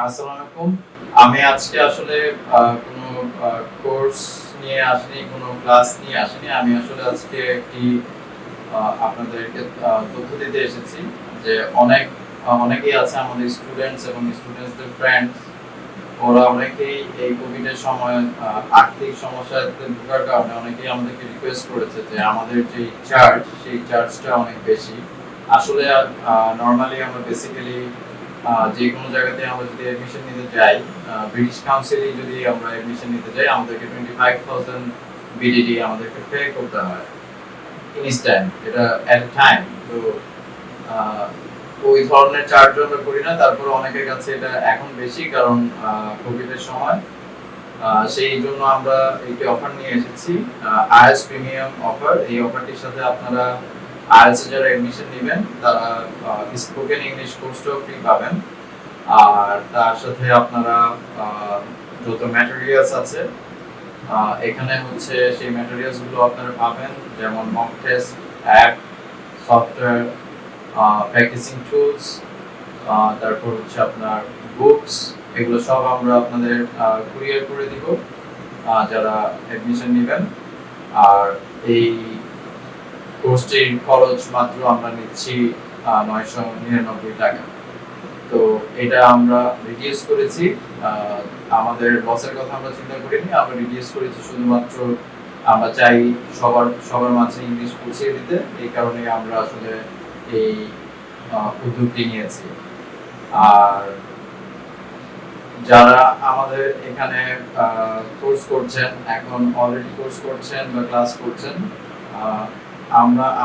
আসসালামু আলাইকুম। আমি আজকে আসলে কোনো কোর্স নিয়ে আসিনি, কোনো ক্লাস নিয়ে আসিনি। আমি আসলে আজকে একটি আপনাদেরকে তথ্য দিতে এসেছি যে অনেকেই আছে আমাদের স্টুডেন্টস এবং স্টুডেন্টসদের ফ্রেন্ডস, ওরা অনেকেই এই কোভিডের সময় আর্থিক সমস্যাতে ভোগার কারণে অনেকেই আমাদেরকে রিকোয়েস্ট করেছে যে আমাদের যে চার্জ, সেই চার্জটা অনেক বেশি। আসলে নরমালি আমরা বেসিক্যালি যে কোনো জায়গাতে আমরা যদি অ্যাডমিশন নিতে যাই, ব্রিটিশ কাউন্সিলে যদি আমরা অ্যাডমিশন নিতে যাই, আমাদেরকে 25,000 বিডিটি আমাদেরকে পে করতে হয় ইনস্ট্যান্ট, এটা এট এ টাইম। তো ওই ধরনের চার্জ আমরা করি না, তারপরে অনেকের কাছে এটা এখন বেশি, কারণ কোভিডের সময়। সেই জন্য আমরা একটি অফার নিয়ে এসেছি, আইএলটিএস প্রিমিয়াম অফার। এই অফারটির সাথে আপনারা আইএলটিএস যারা এডমিশন নেবেন তারা স্পোকেন ইংলিশ কোর্সটাও ফ্রি পাবেন। আর তার সাথে আপনারা যত ম্যাটেরিয়ালস আছে এখানে হচ্ছে সেই ম্যাটেরিয়ালস গুলো আপনারা পাবেন, যেমন mock test, app, software, practicing tools, তারপর হচ্ছে আপনার বুকস। এগুলো সব আমরা আপনাদের কুরিয়ার করে দিব যারা অ্যাডমিশন নেবেন। আর এই কোর্সটির খরচ মাত্র আমরা নিচ্ছি 999 টাকা। তো এটা আমরা রিডিউস করেছি, আমাদের লসের কথা আমরা চিন্তা করিনি, আমরা রিডিউস করেছি শুধুমাত্র আমরা চাই সবার মাঝে ইংলিশ পৌঁছিয়ে দিতে। এই কারণে আমরা আসলে এই উদ্যোগটি নিয়েছি। আর যারা আমাদের এখানে কোর্স করছেন, এখন অলরেডি কোর্স করছেন বা ক্লাস করছেন,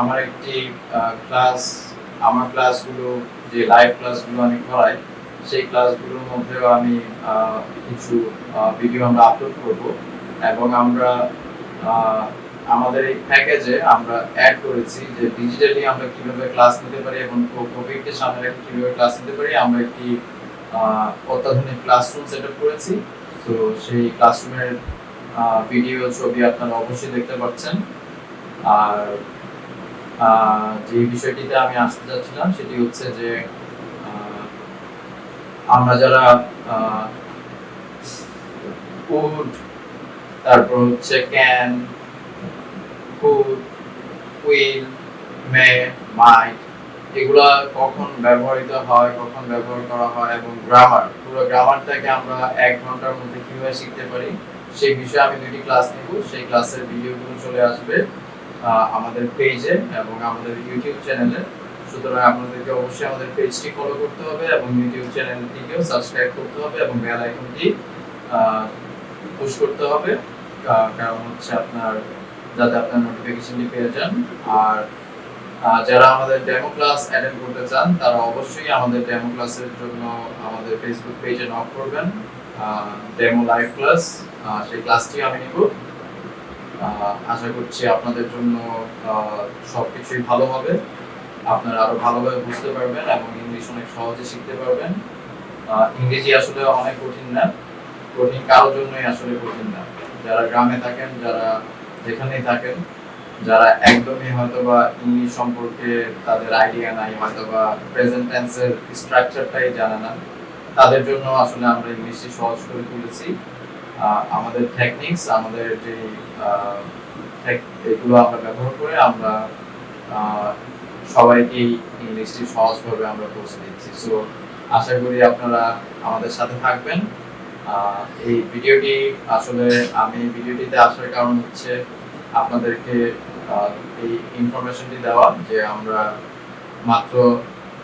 আমার একটি আমার ক্লাসগুলো, যে লাইভ ক্লাসগুলো আমি করাই, সেই ক্লাসগুলোর মধ্যেও আমি কিছু ভিডিও আমরা আপলোড করব। এবং আমরা আমাদের এই প্যাকেজে আমরা অ্যাড করেছি যে ডিজিটালি আমরা কিভাবে ক্লাস নিতে পারি এবং কোভিডকে সামনে রেখে কিভাবে ক্লাস নিতে পারি। আমরা একটি অত্যাধুনিক ক্লাসরুম সেটআপ করেছি। তো সেই ক্লাসরুমের ভিডিও, ছবি আপনারা অবশ্যই দেখতে পাচ্ছেন। আর যে বিষয়টিতে আমি আসতে যাচ্ছিলাম সেটি হচ্ছে যে আমরা যারা উড, তারপর হচ্ছে ক্যান, কুড, উইল, মে, মাইট, এগুলা কখন ব্যবহৃত হয়, কখন ব্যবহার করা হয়, এবং পুরো গ্রামারটাকে আমরা 1 ঘন্টার মধ্যে কিভাবে শিখতে পারি, সেই বিষয়ে আমি 2টি ক্লাস নেব। সেই ক্লাসের ভিডিওগুলো চলে আসবে আমাদের পেজে এবং আমাদের ইউটিউব চ্যানেলে। সুতরাং আপনাদেরকে অবশ্যই আমাদের পেজটি ফলো করতে হবে এবং ইউটিউব চ্যানেলটিকেও সাবস্ক্রাইব করতে হবে এবং বেল আইকনটি পুশ করতে হবে, কারণ হচ্ছে যাতে আপনার নোটিফিকেশনটি পেয়ে যান। আর যারা আমাদের ডেমো ক্লাস অ্যাটেন্ড করতে চান তারা অবশ্যই আমাদের ডেমো ক্লাসের জন্য আমাদের ফেসবুক পেজে নক করবেন। ডেমো লাইভ ক্লাস, সেই ক্লাসটি আমি নিব। আশা করছি আপনাদের জন্য সবকিছুই ভালো হবে, আপনারা আরো ভালোভাবে বুঝতে পারবেন এবং ইংলিশ অনেক সহজে শিখতে পারবেন। ইংরেজি আসলে অনেক কঠিন না, কঠিন কারোর জন্যই আসলে কঠিন না। যারা গ্রামে থাকেন, যারা যেখানেই থাকেন, যারা একদমই হয়তোবা ইংলিশ সম্পর্কে তাদের আইডিয়া নাই, হয়তোবা প্রেজেন্ট টেন্সের স্ট্রাকচারটাই জানে না, তাদের জন্য আসলে আমরা ইংলিশটি সহজ করে তুলেছি। আমাদের টেকনিক্স, আমাদের যে এগুলো আমরা ব্যবহার করে আমরা সবাইকে ইংলিশটি সহজভাবে আমরা পৌঁছে দিচ্ছি। সো আশা করি আপনারা আমাদের সাথে থাকবেন। এই ভিডিওটি আসলে আমি ভিডিওটিতে আসার কারণ হচ্ছে আপনাদেরকে এই ইনফরমেশনটি দেওয়া যে আমরা মাত্র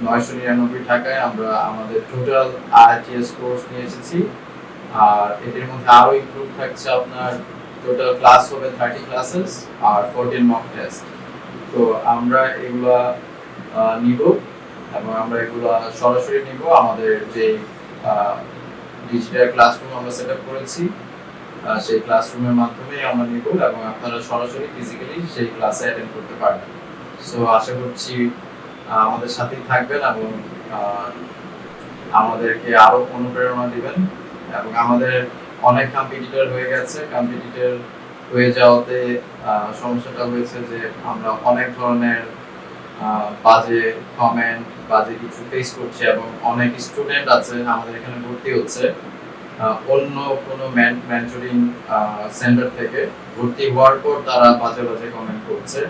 999 টাকায় আমরা আমাদের টোটাল IELTS কোর্স নিয়ে এসেছি। আর এটির মধ্যে আরো ইনক্লুড থাকছে আপনার টোটাল ক্লাস হবে 30 ক্লাসেস আর 14 মক টেস্ট। তো আমরা এগুলা নিব এবং আমরা এগুলা সরাসরি নিব আমাদের যে ডিজিটাল ক্লাসরুম আমরা সেটআপ করেছি, সেই ক্লাসরুমের মাধ্যমে আমরা নিব এবং আপনারা সরাসরি ফিজিক্যালি সেই ক্লাসে অ্যাটেন্ড করতে পারবেন। সো আশা করছি আমাদের সাথেই থাকবেন এবং আমাদেরকে আরো অনুপ্রেরণা দিবেন। এবং আমাদের অনেক কম্পিটিটর হয়ে গেছে, কম্পিটিটর হয়ে যাওয়াতে সমস্যাটা হয়েছে যে আমরা অনেক ধরনের বাজে কমেন্ট, বাজে কিছু ফেস করছে এবং অনেক স্টুডেন্ট আছে আমাদের এখানে ভর্তি হচ্ছে অন্য কোনো মেন্টরিং সেন্টার থেকে ভর্তি হওয়ার পর তারা বাজে বাজে কমেন্ট করছে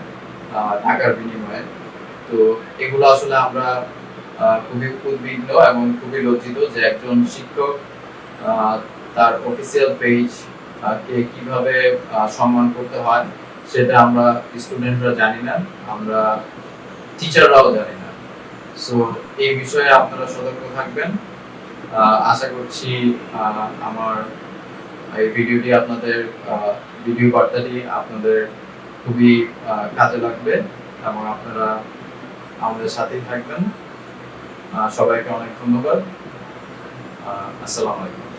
টাকার বিনিময়ে। তো এগুলো আসলে আমরা খুবই উদ্বিগ্ন এবং খুবই লজ্জিত যে একজন শিক্ষক তার অফিসিয়াল পেজ কে কিভাবে সম্মান করতে হয় সেটা আমরা স্টুডেন্টরা জানি না, আমরা টিচাররাও জানি না। সো এই বিষয়ে আপনারা সতর্ক থাকবেন। আশা করছি আমার এই ভিডিওটি আপনাদের ভিডিও বার্তাটি আপনাদের খুবই কাজে লাগবে এবং আপনারা আমাদের সাথেই থাকবেন। সবাইকে অনেক ধন্যবাদ। আসসালামু আলাইকুম।